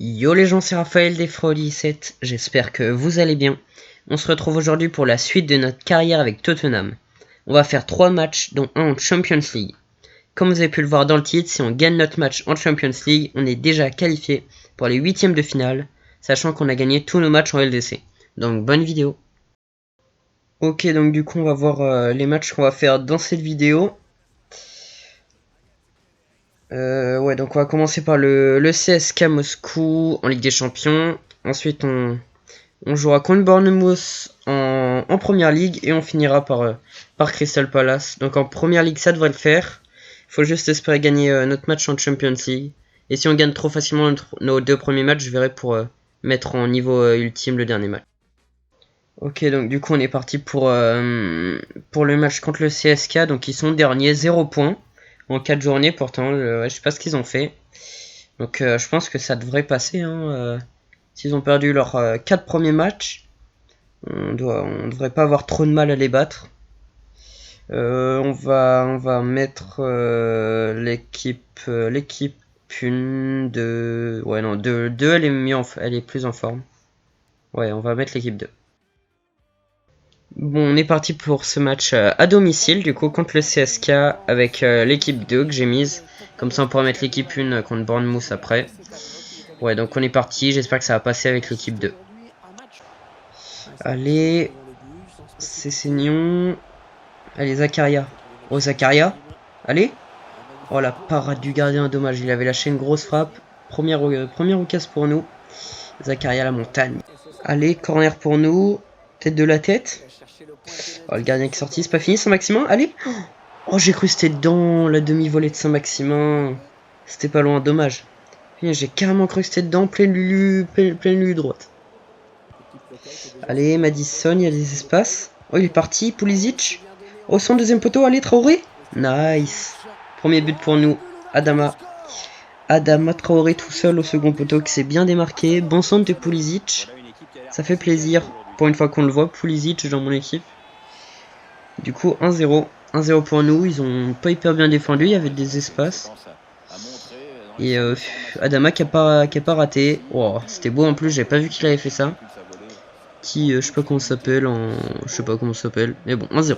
Yo les gens, c'est Raphaël des Froli 7, j'espère que vous allez bien. On se retrouve aujourd'hui pour la suite de notre carrière avec Tottenham. On va faire 3 matchs, dont un en Champions League. Comme vous avez pu le voir dans le titre, si on gagne notre match en Champions League, on est déjà qualifié pour les 8ème de finale, sachant qu'on a gagné tous nos matchs en LDC. Donc bonne vidéo. Ok, donc du coup on va voir les matchs qu'on va faire dans cette vidéo. Ouais, donc on va commencer par le CSK Moscou en Ligue des Champions. Ensuite on jouera contre Bournemouth en Première Ligue et on finira par Crystal Palace. Donc en Première Ligue ça devrait le faire. Il faut juste espérer gagner notre match en Champions League. Et si on gagne trop facilement nos 2 premiers matchs, je verrai pour mettre en niveau ultime le dernier match. Ok, donc du coup on est parti pour le match contre le CSK. Donc ils sont derniers, 0 points en 4 journées pourtant. Je sais pas ce qu'ils ont fait. Donc je pense que ça devrait passer. S'ils ont perdu leurs 4 premiers matchs, on devrait pas avoir trop de mal à les battre. On va mettre l'équipe 1, 2. Ouais, non, 2, elle est elle est plus en forme. Ouais, on va mettre l'équipe 2. Bon, on est parti pour ce match à domicile, du coup, contre le CSK avec l'équipe 2 que j'ai mise. Comme ça, on pourra mettre l'équipe 1 contre Bournemouth après. Ouais, donc on est parti. J'espère que ça va passer avec l'équipe 2. Allez, Cessignon. Allez, Zakaria. Oh, Zakaria. Allez. Oh, la parade du gardien, dommage. Il avait lâché une grosse frappe. Première occasion pour nous. Zakaria, la montagne. Allez, corner pour nous. Tête de la tête. Oh, le gardien qui est sorti. C'est pas fini, Saint-Maximin. Allez. Oh, j'ai cru que c'était dans la demi-volée de Saint-Maximin. C'était pas loin, dommage. J'ai carrément cru que c'était dedans, pleine lulu droite. Allez, Madison, il y a des espaces. Oh, il est parti, Pulisic. Oh, son deuxième poteau, allez, Traoré. Nice. Premier but pour nous, Adama. Adama Traoré tout seul au second poteau qui s'est bien démarqué. Bon centre de Pulisic. Ça fait plaisir pour une fois qu'on le voit, Pulisic dans mon équipe. Du coup, 1-0. 1-0 pour nous, ils ont pas hyper bien défendu, il y avait des espaces. Et Adama qui a pas raté. Oh, c'était beau en plus, j'avais pas vu qu'il avait fait ça. Je sais pas comment ça s'appelle, je sais pas comment ça s'appelle. Mais bon, 1-0.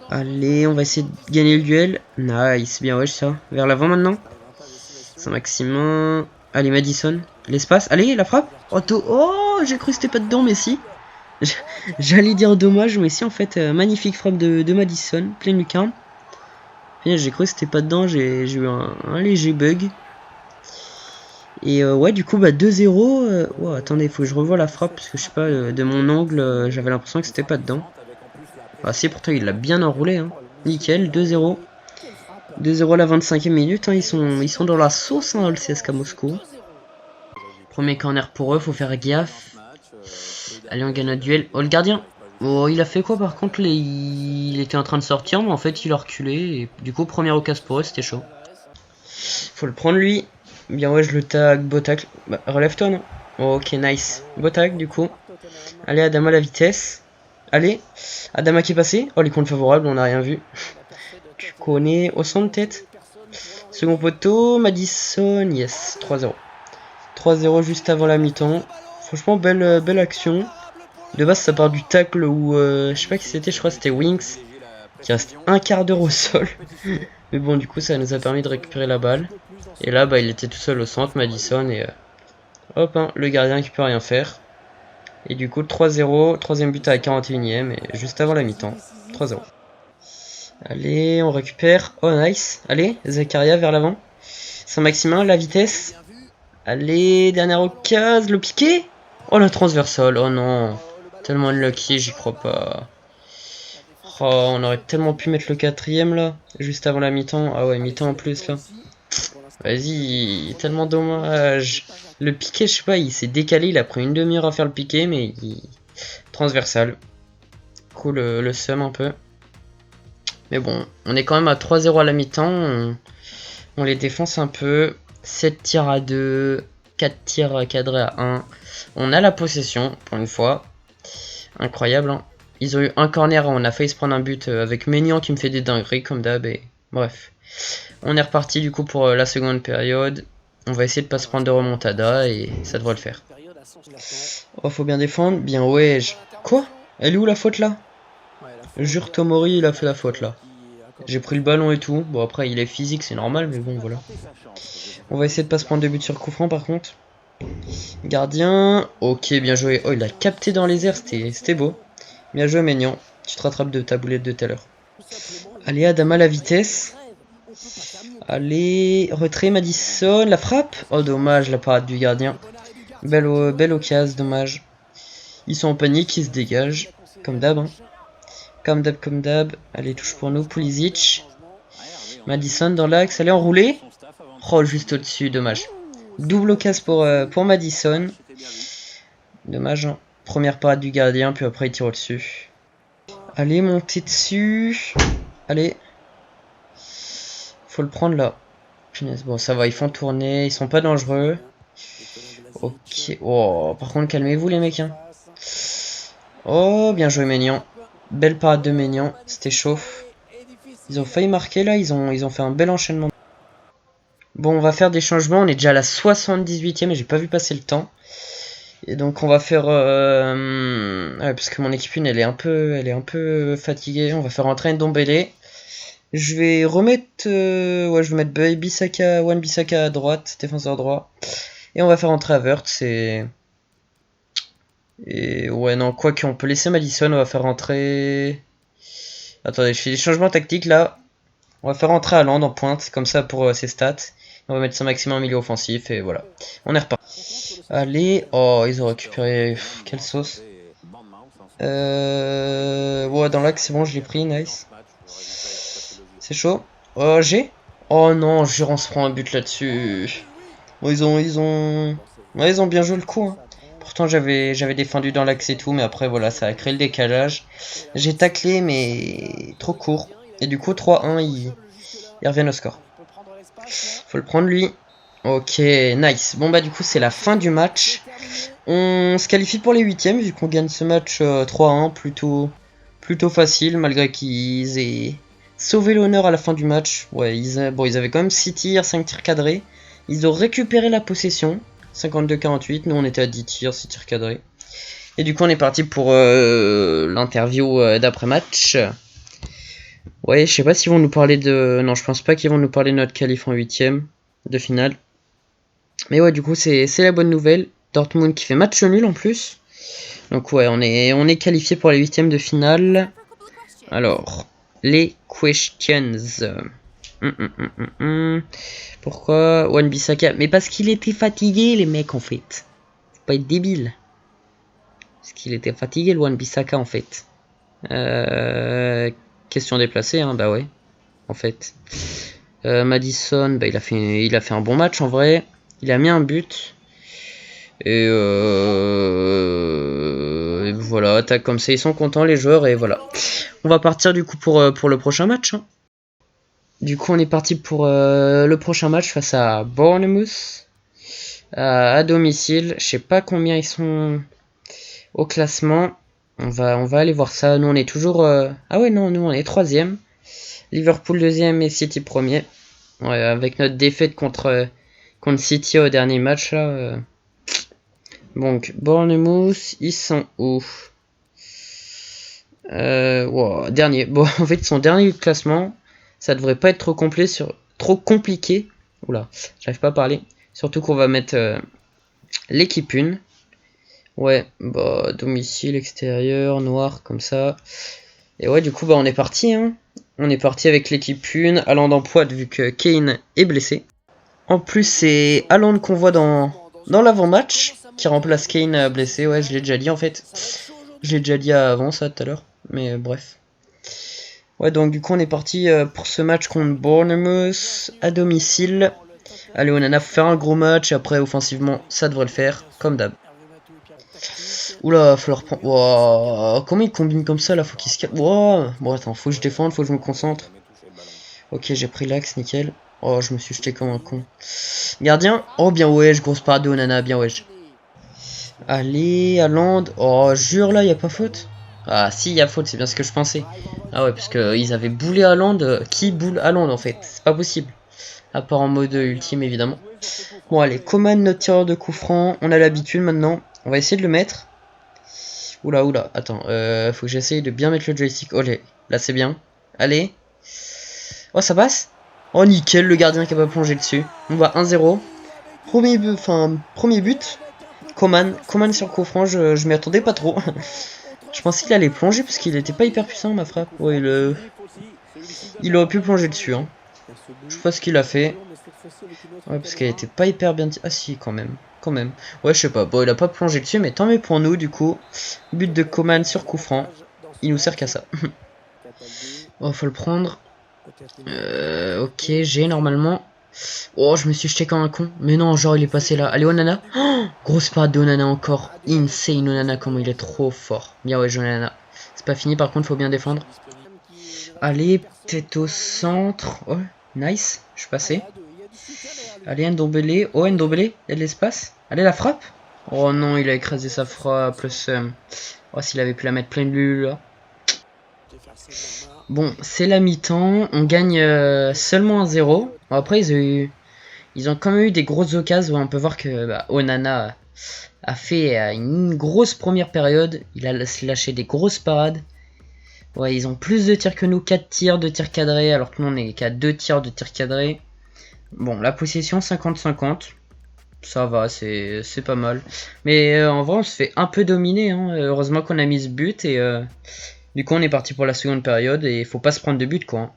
Allez, on va essayer de gagner le duel. Nice, bien wesh ça. Vers l'avant maintenant. Saint-Maximin. Allez, Madison. L'espace. Allez, la frappe. Oh, j'ai cru que c'était pas dedans, mais si. J'allais dire dommage, mais si en fait, magnifique frappe de Madison, pleine lucarne. J'ai cru que c'était pas dedans, j'ai eu un léger bug. Et ouais, du coup, 2-0. Oh, attendez, faut que je revoie la frappe, parce que je sais pas, de mon angle, j'avais l'impression que c'était pas dedans. Ah si, pourtant il l'a bien enroulé, hein. Nickel, 2-0. 2-0 à la 25e minute, hein. Ils sont dans la sauce, hein, le CSK Moscou. Premier corner pour eux, faut faire gaffe. Allez, on gagne notre duel. Oh, le gardien. Oh, il a fait quoi par contre? Il était en train de sortir, mais en fait il a reculé. Et du coup, première occasion pour eux, c'était chaud. Faut le prendre lui. Bien ouais, je le tag, beau tacle. Relève-toi, non? Oh, ok, nice. Beau tag du coup. Allez, Adama la vitesse. Allez, Adama qui est passé. Oh, les comptes favorables, on n'a rien vu. Tu connais au centre tête. Second poteau, Madison, yes, 3-0. 3-0 juste avant la mi-temps. Franchement, belle action. De base, ça part du tacle où, je sais pas qui c'était, je crois que c'était Winks, qui reste un quart d'heure au sol. Mais bon, du coup, ça nous a permis de récupérer la balle. Et là, il était tout seul au centre, Madison, et hop, hein, le gardien qui peut rien faire. Et du coup, 3-0, troisième but à la 41e, et juste avant la mi-temps, 3-0. Allez, on récupère. Oh, nice. Allez, Zakaria vers l'avant. Saint-Maximin, la vitesse. Allez, dernière occasion, le piqué. Oh, la transversale, oh non. Tellement unlucky, j'y crois pas. Oh, on aurait tellement pu mettre le quatrième là, juste avant la mi-temps. Ah ouais, mi-temps en plus là. Vas-y, tellement dommage. Le piqué, je sais pas, il s'est décalé, il a pris une demi-heure à faire le piqué, mais transversal. Cool, le seum un peu. Mais bon, on est quand même à 3-0 à la mi-temps. On les défonce un peu. 7 tirs à 2, 4 tirs cadrés à 1. On a la possession, pour une fois. Incroyable, hein. Ils ont eu un corner, on a failli se prendre un but avec Maignan qui me fait des dingueries, comme d'hab. Bref. On est reparti du coup pour la seconde période. On va essayer de pas se prendre de remontada et ça devrait le faire. Oh, faut bien défendre. Bien, ouais. Quoi? Elle est où la faute là? Jure Tomori, il a fait la faute là. J'ai pris le ballon et tout. Bon, après, il est physique, c'est normal, mais bon, voilà. On va essayer de pas se prendre de but sur coup franc par contre. Gardien. Ok, bien joué. Oh, il a capté dans les airs, c'était beau. Bien joué, Maignan. Tu te rattrapes de ta boulette de tout à l'heure. Allez, Adama, la vitesse. Allez, retrait, Madison. La frappe. Oh, dommage, la parade du gardien. Belle occasion, dommage. Ils sont en panique, ils se dégagent. Comme d'hab, hein. Comme d'hab, comme d'hab. Allez, touche pour nous. Pulisic. Madison dans l'axe. Allez, enroulé. Oh, juste au-dessus, dommage. Double occasion pour Madison. Dommage, hein. Première parade du gardien, puis après il tire au-dessus. Allez, monter dessus. Allez. Faut le prendre là. Punaise, bon, ça va, ils font tourner. Ils sont pas dangereux. Ok. Oh, par contre, calmez-vous les mecs, hein. Oh, bien joué Maignan. Belle parade de Maignan. C'était chaud. Ils ont failli marquer là. Ils ont fait un bel enchaînement. Bon, on va faire des changements. On est déjà à la 78e et j'ai pas vu passer le temps. Et donc on va faire ouais, parce que mon équipe elle est un peu fatiguée. On va faire entrer Ndombele. Je vais remettre ouais, je vais mettre Bissaka, Wan-Bissaka à droite, défenseur droit. Et on va faire entrer Havertz et ouais non, quoi qu'on peut laisser Madison, on va faire entrer. Attendez, je fais des changements tactiques là. On va faire entrer Haaland en pointe comme ça pour ses stats. On va mettre son maximum en milieu offensif et voilà. On est reparti. Allez, oh, ils ont récupéré. Pff, quelle sauce. Ouais, dans l'axe, c'est bon, je l'ai pris, nice. C'est chaud. Oh, j'ai. Oh non, jure, on se prend un but là-dessus. Bon, ouais, ils ont bien joué le coup, hein. Pourtant, j'avais défendu dans l'axe et tout, mais après, voilà, ça a créé le décalage. J'ai taclé, mais trop court. Et du coup, 3-1, ils reviennent au score. Faut le prendre, lui. Ok, nice. Bon, bah, du coup, c'est la fin du match. On se qualifie pour les huitièmes, vu qu'on gagne ce match 3-1, plutôt facile, malgré qu'ils aient sauvé l'honneur à la fin du match. Ouais, ils avaient quand même 6 tirs, 5 tirs cadrés. Ils ont récupéré la possession, 52-48. Nous, on était à 10 tirs, 6 tirs cadrés. Et du coup, on est parti pour l'interview d'après-match. Ouais, je sais pas s'ils vont nous parler de... Non, je pense pas qu'ils vont nous parler de notre qualif en huitième de finale. Mais ouais, du coup, c'est la bonne nouvelle. Dortmund qui fait match nul en plus. Donc ouais, on est qualifié pour les huitièmes de finale. Alors, les questions. Pourquoi Wan-Bissaka? Mais parce qu'il était fatigué, les mecs, en fait. Faut pas être débile. Parce qu'il était fatigué, le Wan-Bissaka, en fait. Question déplacée, hein, bah ouais. En fait. Madison, bah il a fait un bon match, en vrai. Il a mis un but. Et voilà, attaque comme ça, ils sont contents les joueurs et voilà. On va partir du coup pour le prochain match. Hein. Du coup, on est parti pour le prochain match face à Bournemouth à domicile. Je sais pas combien ils sont au classement. On va aller voir ça. Nous, on est toujours. Ah ouais, non, nous on est troisième. Liverpool deuxième et City premier. Ouais, avec notre défaite contre City au dernier match là. Donc, Bournemouth, ils sont où? Wow, dernier. Bon, en fait, son dernier classement, ça devrait pas être trop compliqué. Oula, j'arrive pas à parler. Surtout qu'on va mettre l'équipe 1. Ouais, bah, domicile, extérieur, noir, comme ça. Et ouais, du coup, bah, on est parti. Hein. On est parti avec l'équipe 1, Haaland en pointe vu que Kane est blessé. En plus, c'est Haaland qu'on voit dans l'avant-match, qui remplace Kane blessé. Ouais, je l'ai déjà dit en fait. Je l'ai déjà dit avant ça tout à l'heure. Mais bref. Ouais, donc du coup, on est parti pour ce match contre Bournemouth à domicile. Allez, on en a fait un gros match. Après, offensivement, ça devrait le faire, comme d'hab. Oula, faut leur prendre. Wow, comment il combine comme ça là? Faut qu'il se calme. Wow. Bon, attends, faut que je défende, faut que je me concentre. Ok, j'ai pris l'axe, nickel. Oh, je me suis jeté comme un con. Gardien. Oh, bien wesh, grosse parade de Onana, bien wesh. Allez, Haaland. Oh, jure là, y a pas faute? Ah, si, y a faute, c'est bien ce que je pensais. Ah ouais, parce que ils avaient boulé Haaland. Qui boule Haaland en fait? C'est pas possible. À part en mode ultime, évidemment. Bon, allez, Coman, notre tireur de coup franc. On a l'habitude maintenant. On va essayer de le mettre. Oula, oula, attends. Faut que j'essaye de bien mettre le joystick. Oh, là, c'est bien. Allez. Oh, ça passe. Oh, nickel, le gardien qui a pas plongé dessus. On va 1-0. Premier but. Coman sur coup franc, je m'y attendais pas trop. Je pensais qu'il allait plonger parce qu'il était pas hyper puissant, ma frappe. Ouais, il aurait pu plonger dessus, hein. Je sais pas ce qu'il a fait. Ouais, parce qu'elle était pas hyper bien... Ah si, quand même. Quand même. Ouais, je sais pas. Bon, il a pas plongé dessus, mais tant mieux pour nous, du coup. But de Coman sur coup franc. Il nous sert qu'à ça. Oh, faut le prendre. Ok, j'ai normalement... Oh, je me suis jeté comme un con. Mais non, genre, il est passé là. Allez, Onana. Oh, grosse parade de Onana encore. Insane, Onana, comment il est trop fort. Bien, ouais, Onana. C'est pas fini, par contre, faut bien défendre. Allez, peut-être au centre. Oh, nice. Je suis passé. Allez, Ndombele. Oh, Ndombele, il y a de l'espace. Allez, la frappe. Oh non, il a écrasé sa frappe. Plus, oh, s'il avait pu la mettre plein de bulles, là. Bon, c'est la mi-temps. On gagne seulement 1-0. Bon, après, ils ont quand même eu des grosses occasions. On peut voir que Onana a fait une grosse première période. Il a lâché des grosses parades. Ouais, ils ont plus de tirs que nous. 4 tirs de tirs cadrés. Alors que nous, on est qu'à 2 tirs de tirs cadrés. Bon, la possession 50-50. Ça va, c'est pas mal. Mais en vrai, on se fait un peu dominer. Hein. Heureusement qu'on a mis ce but. Et du coup, on est parti pour la seconde période. Et il faut pas se prendre de but, quoi. Hein.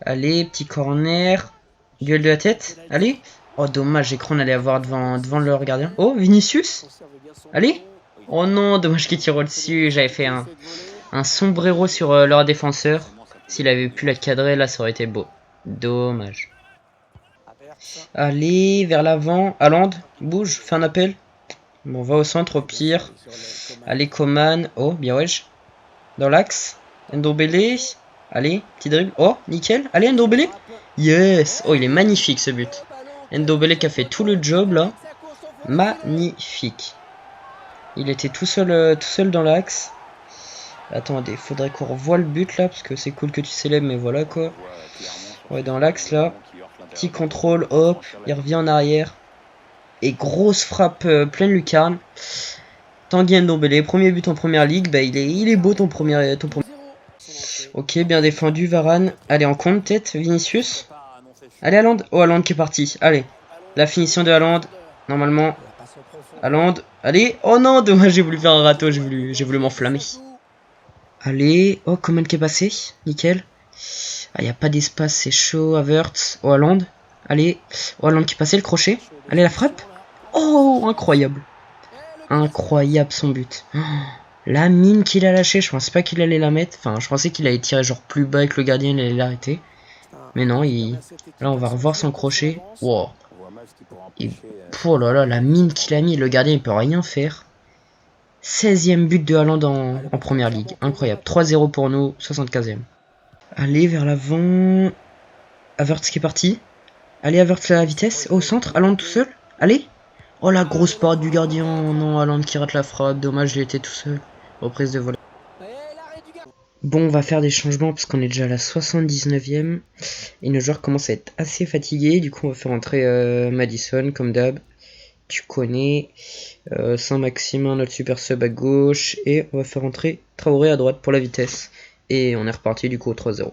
Allez, petit corner. Gueule de la tête. Allez. Oh, dommage, j'ai cru qu'on allait avoir devant leur gardien. Oh, Vinicius. Allez. Oh non, dommage qu'il tire au-dessus. J'avais fait un sombrero sur leur défenseur. S'il avait pu la cadrer, là, ça aurait été beau. Dommage. Allez, vers l'avant. Haaland, bouge, fais un appel. Bon, on va au centre, au pire. Allez, Coman. Oh, bien wesh. Dans l'axe. Ndombele. Allez, petit dribble. Oh, nickel. Allez, Ndombele. Yes. Oh, il est magnifique, ce but. Ndombele qui a fait tout le job, là. Magnifique. Il était tout seul dans l'axe. Attendez, faudrait qu'on revoie le but, là, parce que c'est cool que tu célèbres, mais voilà, quoi. Ouais, dans l'axe, là. Petit contrôle, hop. Il revient en arrière. Et grosse frappe pleine lucarne. Tanguy Ndombele, premier but en première ligue. Bah, il est beau ton premier. Ok, bien défendu, Varane. Allez, en compte, tête, Vinicius. Allez, Haaland. Oh, Haaland qui est parti. Allez, la finition de Haaland. Normalement, Haaland. Allez. Oh non, dommage, j'ai voulu faire un râteau. J'ai voulu m'enflammer. Allez. Oh, Coman qui est passé. Nickel. Ah, il n'y a pas d'espace, c'est chaud. Havertz. Oh, Haaland. Allez. Oh, Haaland qui est passé, le crochet. Allez, la frappe. Oh, incroyable. Incroyable son but. Oh, la mine qu'il a lâchée, je pensais pas qu'il allait la mettre. Enfin, je pensais qu'il allait tirer genre plus bas et que le gardien il allait l'arrêter. Mais non, là on va revoir son crochet. Wow. Et oh là là, la mine qu'il a mis, le gardien il peut rien faire. 16e but de Haaland en première ligue. Incroyable. 3-0 pour nous, 75e. Allez, vers l'avant. Havertz qui est parti. Allez, Havertz à la vitesse. Au centre, Haaland tout seul. Allez. Oh la grosse parade du gardien. Non, Haaland qui rate la frappe. Dommage, il était tout seul. Reprise de volée. Bon, on va faire des changements parce qu'on est déjà à la 79e. Et nos joueurs commencent à être assez fatigués. Du coup, on va faire entrer Madison, comme d'hab. Tu connais. Saint-Maximin, notre super sub à gauche. Et on va faire entrer Traoré à droite pour la vitesse. Et on est reparti du coup au 3-0.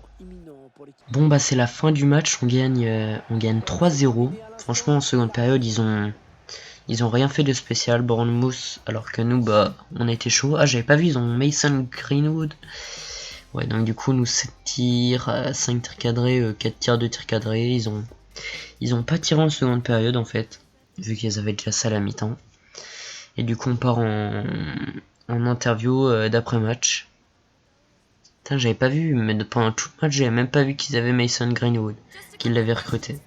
Bon, bah c'est la fin du match. On gagne 3-0. Franchement, en seconde période, ils ont rien fait de spécial, Bournemouth, alors que nous, bah, on a été chaud. Ah, j'avais pas vu, ils ont Mason Greenwood. Ouais, donc du coup, nous, 7 tirs, 5 tirs cadrés, 4 tirs de tirs cadrés. Ils ont pas tiré en seconde période, en fait, vu qu'ils avaient déjà ça à la mi-temps. Et du coup, on part en interview d'après-match. Putain, j'avais pas vu, mais pendant tout le match, j'avais même pas vu qu'ils avaient Mason Greenwood, qu'ils l'avaient recruté.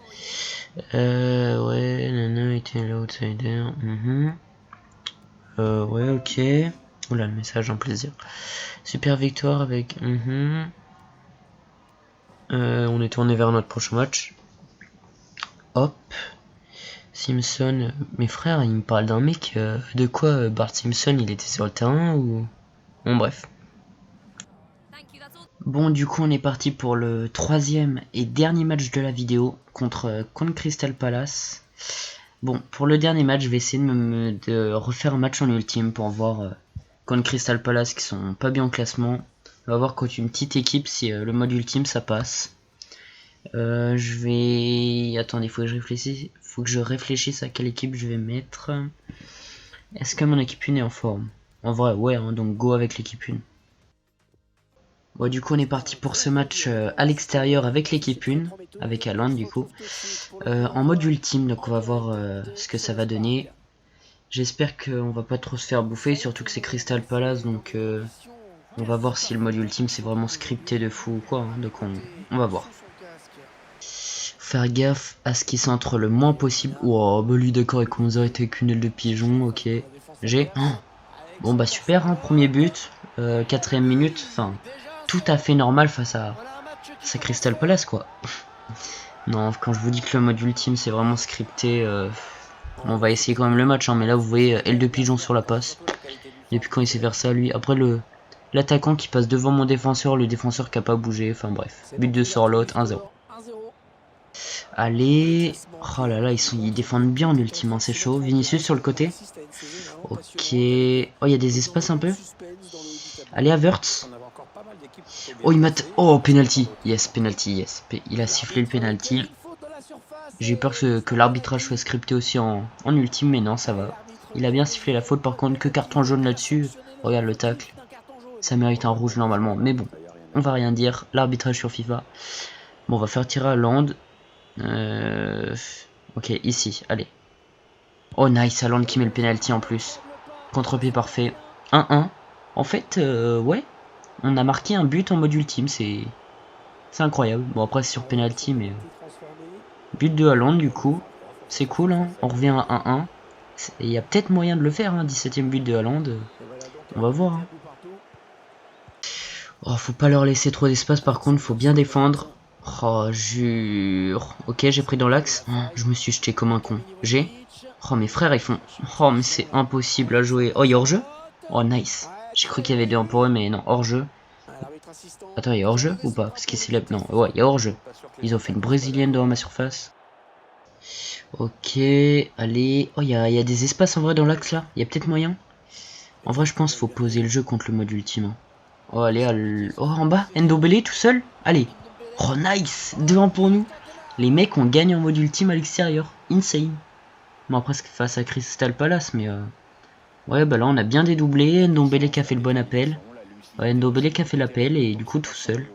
Ouais, Nana était l'outsider. Ouais, ok. Oula, le message en plaisir. Super victoire avec. On est tourné vers notre prochain match. Hop. Simpson. Mes frères, ils me parlent d'un mec. De quoi Bart Simpson, il était sur le terrain ou. Bon, bref. Bon, du coup, on est parti pour le troisième et dernier match de la vidéo contre Crystal Palace. Bon, pour le dernier match, je vais essayer de refaire un match en ultime pour voir contre Crystal Palace qui sont pas bien au classement. On va voir contre une petite équipe si le mode ultime ça passe. Je vais... Attendez, faut que je réfléchisse à quelle équipe je vais mettre. Est-ce que mon équipe 1 est en forme? En vrai, ouais, hein, donc go avec l'équipe 1. Bon, du coup, on est parti pour ce match à l'extérieur avec l'équipe 1, avec Haaland du coup, en mode ultime, donc on va voir ce que ça va donner. J'espère qu'on va pas trop se faire bouffer, surtout que c'est Crystal Palace, donc on va voir si le mode ultime c'est vraiment scripté de fou ou quoi, hein, donc on va voir. Faire gaffe à ce qui centre le moins possible. Oh, bah lui d'accord, et qu'on a été avec une aile de pigeon, ok. J'ai... Oh. Bon bah super, hein, premier but, 4ème minute, enfin, tout à fait normal face à Crystal Palace quoi. Non, quand je vous dis que le mode ultime c'est vraiment scripté, on va essayer quand même le match, hein, mais là vous voyez aile de pigeon sur la passe. Depuis quand il sait faire ça lui? Après l'attaquant qui passe devant mon défenseur, le défenseur qui a pas bougé, enfin bref. But de Sorloth, 1-0. Allez, oh là là, ils défendent bien en ultime, hein, c'est chaud. Vinicius sur le côté. Ok. Oh, il y a des espaces un peu. Allez, Havertz. Oh, il mate. Oh, penalty. Yes, penalty, yes. Il a sifflé le penalty. J'ai eu peur que l'arbitrage soit scripté aussi en ultime, mais non, ça va. Il a bien sifflé la faute, par contre, que carton jaune là-dessus. Regarde le tacle. Ça mérite un rouge normalement, mais bon. On va rien dire. L'arbitrage sur FIFA. Bon, on va faire tirer à Land. Ok, ici, allez. Oh nice, Haaland qui met le penalty en plus. Contre-pied parfait. 1-1. En fait, ouais, on a marqué un but en mode ultime, c'est incroyable. Bon après c'est sur penalty, mais but de Haaland du coup. C'est cool, hein. On revient à 1-1. Il y a peut-être moyen de le faire, hein. 17ème but de Haaland. On va voir. Hein. Oh, faut pas leur laisser trop d'espace par contre, faut bien défendre. Oh, jure. Ok, j'ai pris dans l'axe. Oh, je me suis jeté comme un con. J'ai. Oh, mes frères, ils font. Oh, mais c'est impossible à jouer. Oh, il y a hors-jeu. Oh, nice. J'ai cru qu'il y avait 2 pour eux, mais non, hors-jeu. Attends, il y a hors-jeu ou pas? Parce qu'il s'est lève. Non, ouais, il y a hors-jeu. Ils ont fait une brésilienne devant ma surface. Ok, allez. Oh, il y a des espaces en vrai dans l'axe là. Il y a peut-être moyen. En vrai, je pense qu'il faut poser le jeu contre le mode ultime. Oh, allez, oh, en bas, Ndombele tout seul. Allez. Oh, nice. 2-1 pour nous. Les mecs, on gagne en mode ultime à l'extérieur. Insane. Bon, après, c'est face à Crystal Palace, mais... Ouais, bah là, on a bien dédoublé. Ndombele qui a fait le bon appel. Ouais, Ndombele qui a fait l'appel, et du coup, tout seul.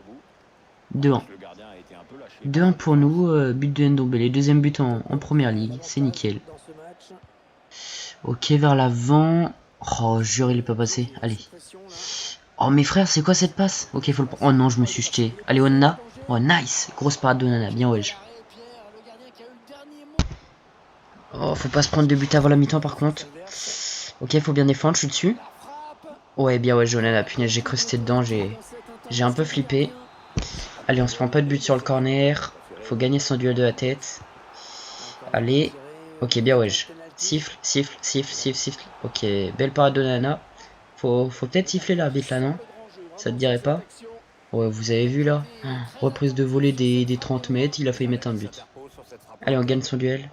2-1. 2-1 pour nous. But de Ndombele. Deuxième but en première ligue. C'est nickel. Ok, vers l'avant. Oh, jure, il est pas passé. Allez. Oh mes frères, c'est quoi cette passe? Ok, faut le prendre. Oh non, je me suis jeté. Allez, Onana. Oh nice. Grosse parade d'Onana. Bien wesh. Oh, faut pas se prendre de but avant la mi-temps par contre. Ok, faut bien défendre, je suis dessus. Ouais, bien ouais, Onana. Punaise, j'ai cru que c'était dedans. J'ai un peu flippé. Allez, on se prend pas de but sur le corner. Faut gagner son duel de la tête. Allez. Ok, bien ouais. Siffle, siffle, siffle, siffle, siffle. Ok, belle parade d'Onana. Faut peut-être siffler l'arbitre là, non? Ça te dirait pas? Ouais, vous avez vu là, reprise de volée des 30 mètres, il a failli mettre un but. Allez, on gagne son duel.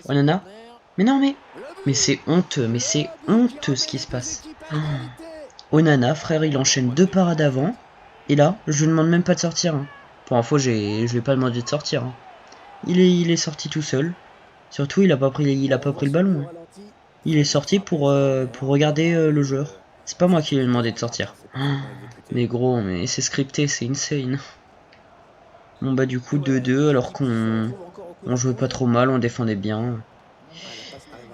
Onana. Mais non, mais c'est honteux, ce qui se passe. Onana, frère, il enchaîne 2 parades avant. Et là, je lui demande même pas de sortir. Hein. Pour info, je lui ai pas demandé de sortir. Hein. Il est sorti tout seul. Surtout, il a pas pris le ballon. Hein. Il est sorti pour regarder le joueur. C'est pas moi qui lui ai demandé de sortir. Mais gros, mais c'est scripté, c'est insane. Bon bah du coup 2-2 alors qu'on jouait pas trop mal, on défendait bien.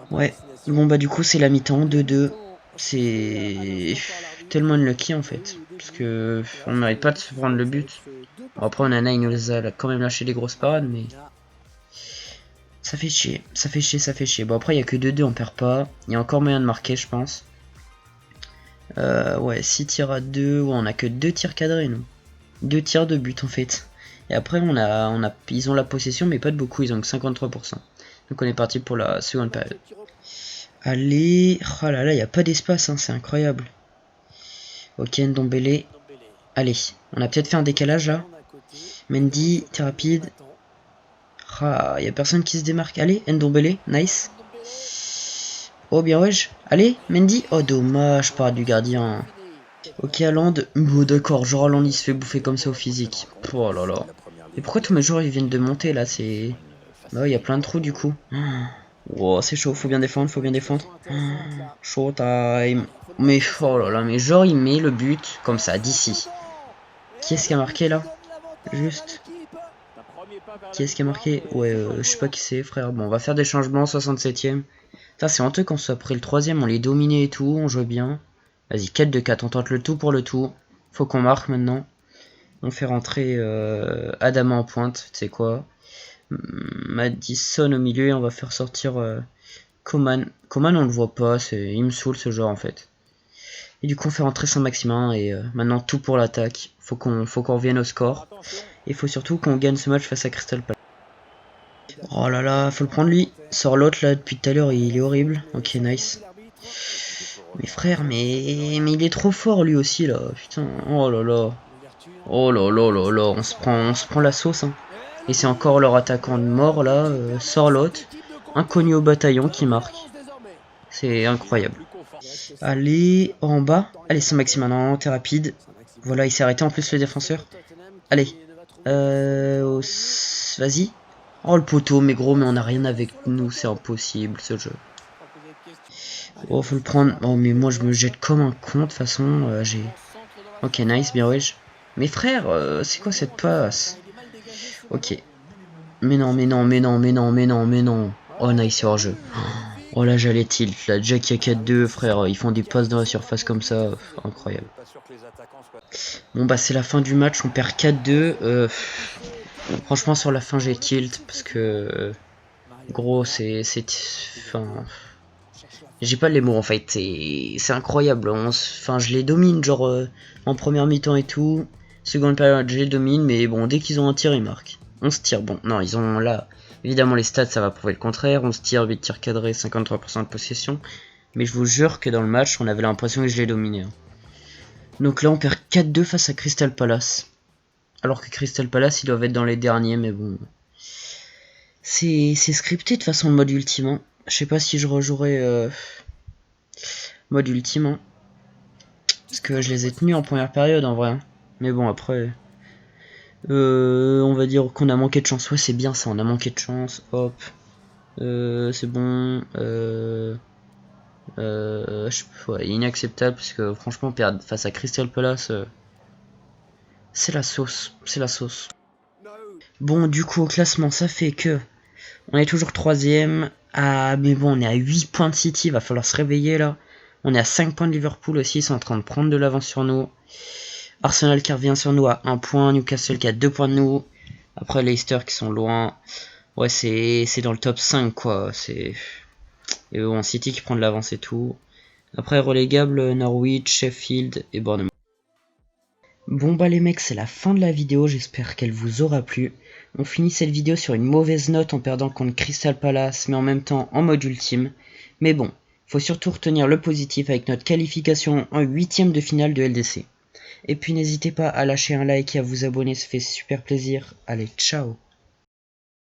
Ouais, bon bah du coup c'est la mi-temps, 2-2. C'est tellement unlucky en fait. Parce que on n'arrête pas de se prendre le but. Bon, après Onana il nous a quand même lâché des grosses parades mais... Ça fait chier, ça fait chier, ça fait chier. Bon après il y a que 2-2, on perd pas. Il y a encore moyen de marquer je pense. Ouais, 6 tirs à 2, ouais, on a que 2 tirs cadrés nous. 2 tirs de but en fait. Et après ils ont la possession mais pas de beaucoup, ils ont que 53%. Donc on est parti pour la seconde période. Allez, oh là là, il n'y a pas d'espace, hein, c'est incroyable. Ok, Ndombele. Allez, on a peut-être fait un décalage là. Mendy, t'es rapide. Ah, y a personne qui se démarque. Allez, Ndombele, nice. Oh, bien wesh. Allez, Mendy. Oh, dommage, part du gardien. Ok, Haaland. Oh, d'accord, genre Haaland il se fait bouffer comme ça au physique. Oh là là. Et pourquoi tous mes joueurs ils viennent de monter là? C'est. Bah, il y a plein de trous du coup. Oh, c'est chaud, faut bien défendre, faut bien défendre. Showtime. Mais oh là là, mais genre il met le but comme ça, d'ici. Qui est-ce qui a marqué là? Juste. Qui est-ce qui a marqué? Ouais, je sais pas qui c'est, frère. Bon, on va faire des changements, 67ème. Ça, c'est honteux qu'on soit pris le troisième, on les dominait et tout, on jouait bien. Vas-y, 4 de 4, on tente le tout pour le tout. Faut qu'on marque maintenant. On fait rentrer Adama en pointe, tu sais quoi. Madison au milieu et on va faire sortir Coman. Coman, on le voit pas, il me saoule ce genre en fait. Et du coup, on fait rentrer Saint-Maximin et maintenant tout pour l'attaque. Faut qu'on revienne au score. Et faut surtout qu'on gagne ce match face à Crystal Palace. Oh là là, faut le prendre lui. Sors l'autre là, depuis tout à l'heure, il est horrible. Ok, nice. Mais frère, mais il est trop fort lui aussi là. Putain, oh là là. Oh là là là là, on se prend la sauce. Hein. Et c'est encore leur attaquant de mort là, sort l'autre. Inconnu au bataillon qui marque. C'est incroyable. Allez, en bas. Allez, Saint-Maximin, non, t'es rapide. Voilà, il s'est arrêté en plus le défenseur. Allez. Vas-y. Oh le poteau, mais gros, mais on a rien avec nous, c'est impossible ce jeu. Oh, faut le prendre. Oh, mais moi je me jette comme un con de toute façon. J'ai. Ok, nice, bien wesh. Mais frère, c'est quoi cette passe? Ok. Mais non, mais non, mais non, mais non, mais non, mais non. Oh, nice hors jeu. Oh là, j'allais tilt. Là, Jack y a 4-2, frère. Ils font des passes dans la surface comme ça. Incroyable. Bon, bah, c'est la fin du match. On perd 4-2. Franchement, sur la fin, j'ai tilt parce que. Gros, enfin. J'ai pas les mots en fait. C'est incroyable. Enfin, je les domine, genre en première mi-temps et tout. Seconde période, je les domine. Mais bon, dès qu'ils ont un tir, ils marquent. On se tire. Bon, non, ils ont là. Évidemment, les stats, ça va prouver le contraire. On se tire, 8 tirs cadrés, 53% de possession. Mais je vous jure que dans le match, on avait l'impression que je l'ai dominé. Hein. Donc là, on perd 4-2 face à Crystal Palace. Alors que Crystal Palace, ils doivent être dans les derniers, mais bon. C'est scripté de façon le mode ultime. Hein. Je sais pas si je rejouerai mode ultime. Hein. Parce que je les ai tenus en première période en vrai. Hein. Mais bon, après. On va dire qu'on a manqué de chance. Ouais, c'est bien ça, on a manqué de chance. Hop. C'est bon. Ouais, inacceptable parce que franchement perdre face à Crystal Palace, c'est la sauce, c'est la sauce. Bon, du coup au classement ça fait que on est toujours troisième. Ah mais bon, on est à 8 points de City, va falloir se réveiller là. On est à 5 points de Liverpool aussi, ils sont en train de prendre de l'avance sur nous. Arsenal qui revient sur nous à 1 point, Newcastle qui a 2 points de nous. Après Leicester qui sont loin. Ouais, c'est dans le top 5 quoi, c'est et bon, City qui prend de l'avance et tout. Après relégable Norwich, Sheffield et Bournemouth. Bon bah les mecs, c'est la fin de la vidéo, j'espère qu'elle vous aura plu. On finit cette vidéo sur une mauvaise note en perdant contre Crystal Palace, mais en même temps en mode ultime. Mais bon, faut surtout retenir le positif avec notre qualification en 8ème de finale de LDC. Et puis n'hésitez pas à lâcher un like et à vous abonner, ça fait super plaisir. Allez, ciao!